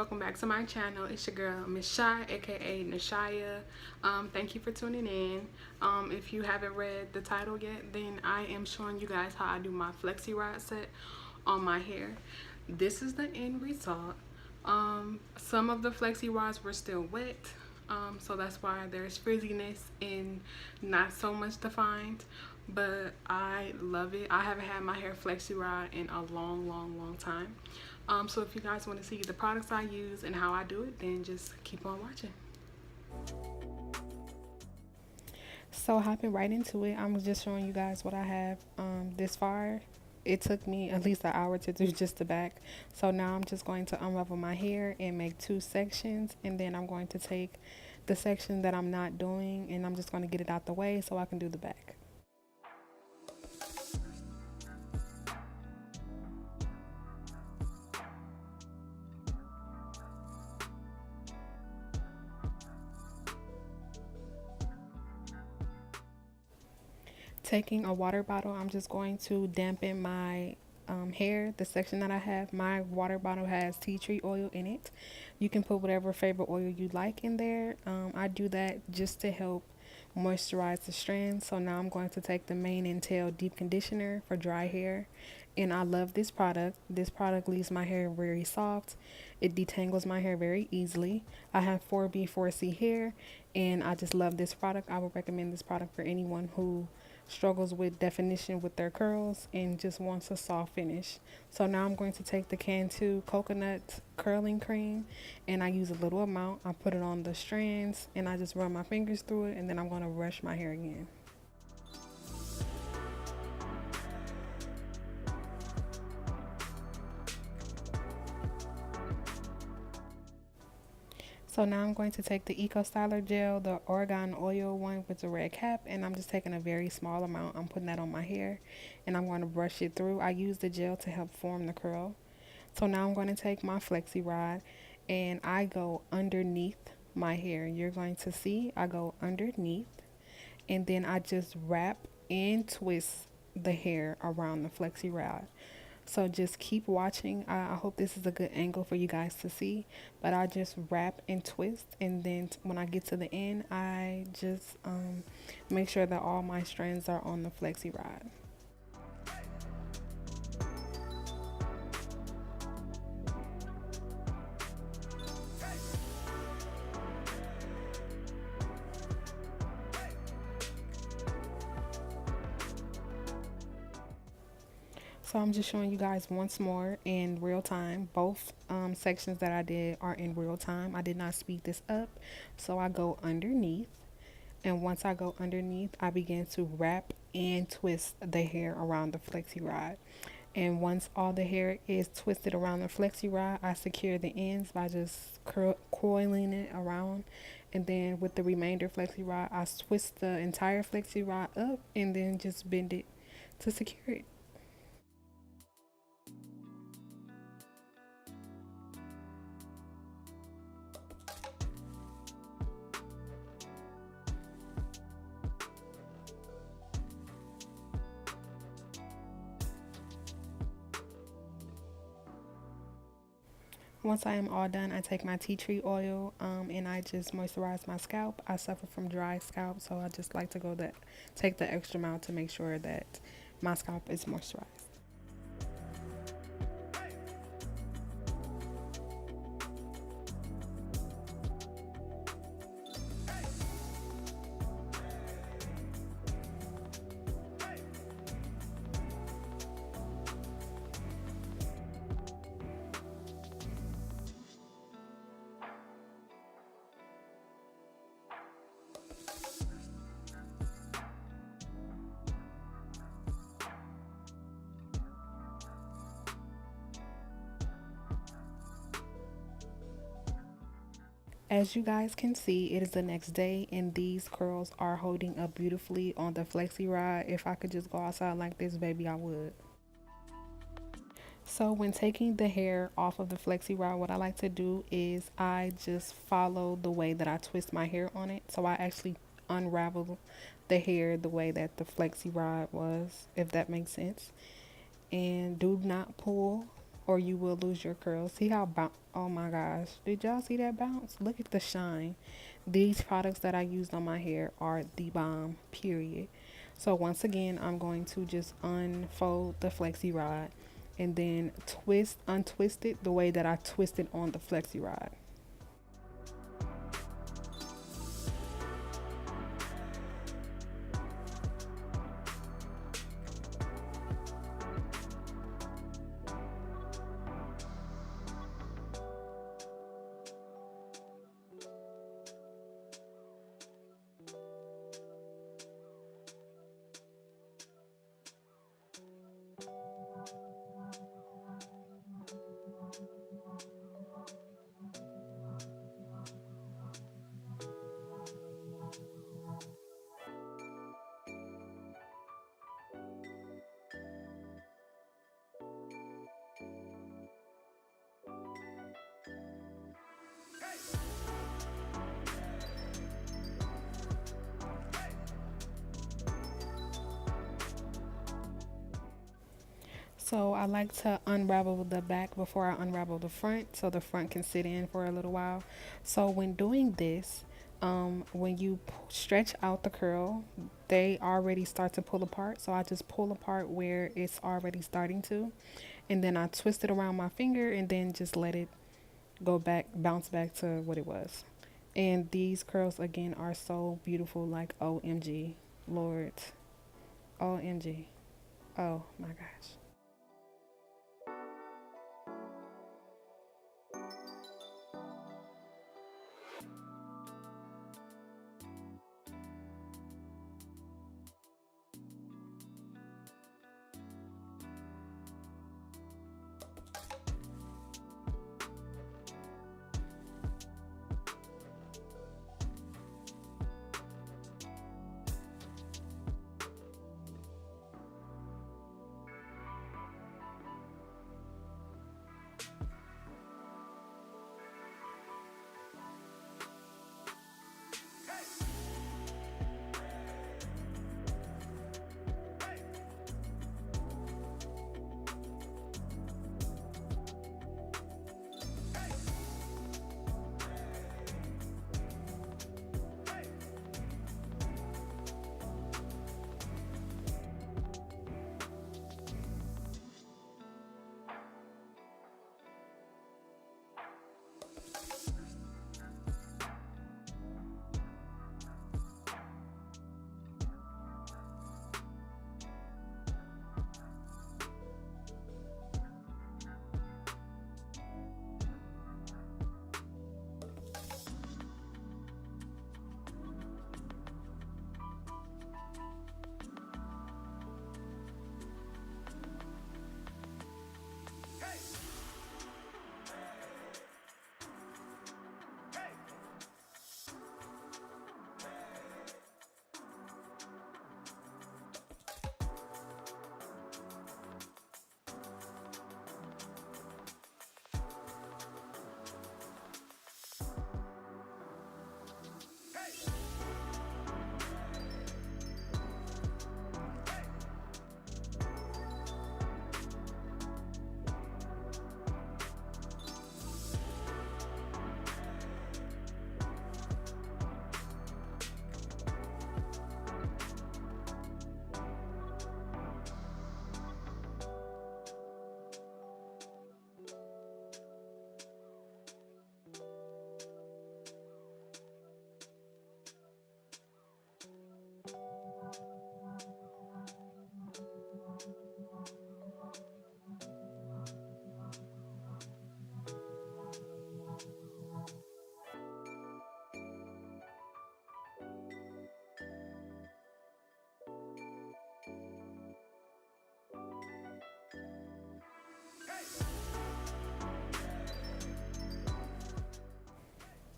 welcome back to my channel. It's your girl Miss Shy, aka Nashia. Thank you for tuning in. If you haven't read the title yet, then I am showing you guys how I do my flexi rod set on my hair. This is the end result. Some of the flexi rods were still wet, so that's why there's frizziness and not so much defined, but I love it. I haven't had my hair flexi rod in a long time. So if you guys want to see the products I use and how I do it, then just keep on watching. So hopping right into it, I'm just showing you guys what I have this far. It took me at least an hour to do just the back. So now I'm just going to unravel my hair and make 2 sections, and then I'm going to take the section that I'm not doing and I'm just going to get it out the way so I can do the back. Taking a water bottle, I'm just going to dampen my hair, the section that I have. My water bottle has tea tree oil in it. You can put whatever favorite oil you like in there. I do that just to help moisturize the strands. So now I'm going to take the Mane and Tail Deep Conditioner for dry hair, and I love this product. This product leaves my hair very soft. It detangles my hair very easily. I have 4B 4C hair, and I just love this product. I would recommend this product for anyone who struggles with definition with their curls and just wants a soft finish. So now I'm going to take the Cantu coconut curling cream, and I use a little amount. I put it on the strands and I just run my fingers through it, and then I'm going to brush my hair again. So now I'm going to take the Ecostyler Gel, the Agran Oil one with the red cap, and I'm just taking a very small amount. I'm putting that on my hair, and I'm going to brush it through. I use the gel to help form the curl. So now I'm going to take my flexi rod, and I go underneath my hair. You're going to see I go underneath, and then I just wrap and twist the hair around the flexi rod. So just keep watching. I hope this is a good angle for you guys to see, but I just wrap and twist, and then when I get to the end, I just make sure that all my strands are on the flexi rod. So I'm just showing you guys once more in real time. Both sections that I did are in real time. I did not speed this up. So I go underneath, and once I go underneath, I begin to wrap and twist the hair around the flexi rod. And once all the hair is twisted around the flexi rod, I secure the ends by just coiling it around. And then with the remainder flexi rod, I twist the entire flexi rod up and then just bend it to secure it. Once I am all done, I take my tea tree oil and I just moisturize my scalp. I suffer from dry scalp, so I just like to take the extra mile to make sure that my scalp is moisturized. As you guys can see, it is the next day and these curls are holding up beautifully on the flexi rod. If I could just go outside like this, baby, I would. So when taking the hair off of the flexi rod, what I like to do is I just follow the way that I twist my hair on it. So I actually unravel the hair the way that the flexi rod was, if that makes sense. And do not pull or you will lose your curls. See how oh my gosh, did y'all see that bounce? Look at the shine. These products that I used on my hair are the bomb, period. So once again, I'm going to just unfold the flexi rod and then untwist it the way that I twisted on the flexi rod. So I like to unravel the back before I unravel the front so the front can sit in for a little while. So when doing this, when you stretch out the curl, they already start to pull apart. So I just pull apart where it's already starting to. And then I twist it around my finger and then just let it go back, bounce back to what it was. And these curls again are so beautiful, like OMG, Lord, OMG, oh my gosh.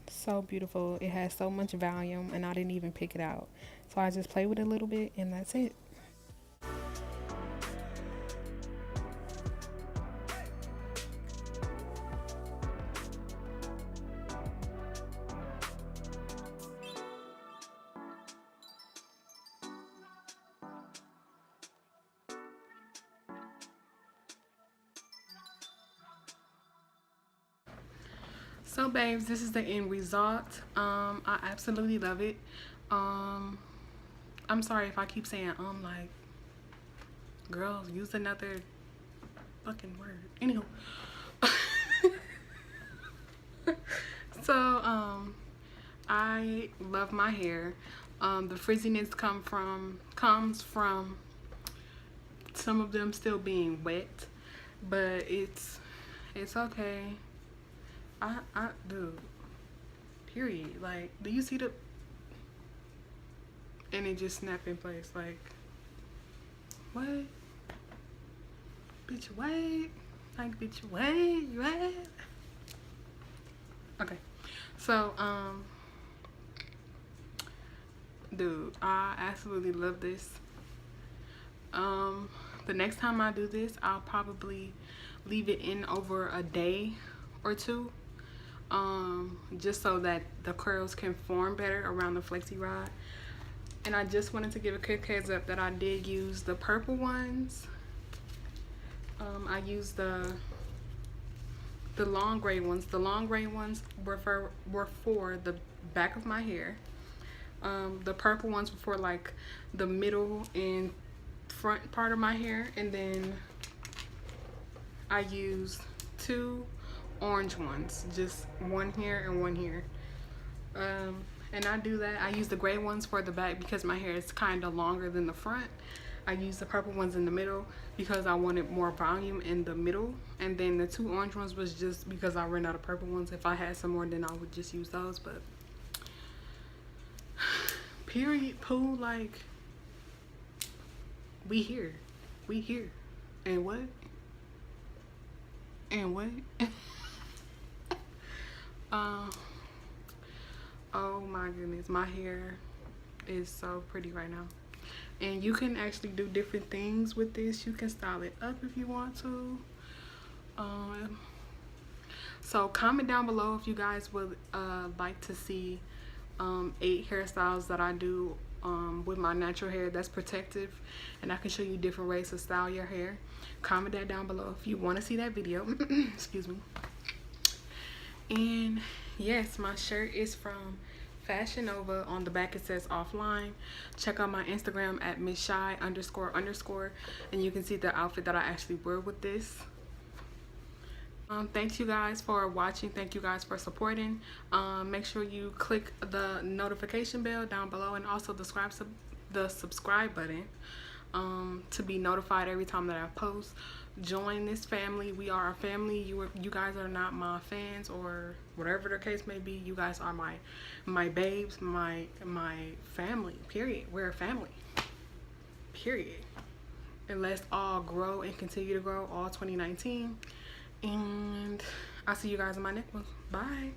So beautiful. It has so much volume and I didn't even pick it out. So I just play with it a little bit and that's it. So babes, this is the end result. I absolutely love it. I'm sorry if I keep saying like, girls, use another fucking word. Anywho. So I love my hair. The frizziness comes from some of them still being wet, but it's okay. Dude, period. Like, do you see the, and it just snap in place? Like, what? Bitch, wait. Like, bitch, wait. Okay. So, dude, I absolutely love this. The next time I do this, I'll probably leave it in over a day or two, just so that the curls can form better around the flexi rod. And I just wanted to give a quick heads up that I did use the purple ones. I used the long gray ones. The long gray ones were for the back of my hair. The purple ones were for like the middle and front part of my hair, and then I used 2 orange ones, just one here and one here. And I do that. I use the gray ones for the back because my hair is kind of longer than the front. I use the purple ones in the middle because I wanted more volume in the middle, and then the 2 orange ones was just because I ran out of purple ones. If I had some more, then I would just use those. But period, poo, like, we here, and what oh my goodness, my hair is so pretty right now. And you can actually do different things with this. You can style it up if you want to. So comment down below if you guys would like to see 8 hairstyles that I do with my natural hair that's protective, and I can show you different ways to style your hair. Comment that down below if you want to see that video. Excuse me. And yes, my shirt is from Fashion Nova. On the back it says offline. Check out my Instagram at @missshy__, and you can see the outfit that I actually wear with this. Thank you guys for watching. Thank you guys for supporting. Make sure you click the notification bell down below, and also the subscribe button to be notified every time that I post. Join this family. We are a family. You guys are not my fans or whatever the case may be. You guys are my babes, my family, period. We're a family, period. And let's all grow and continue to grow all 2019. And I'll see you guys in my next one. Bye.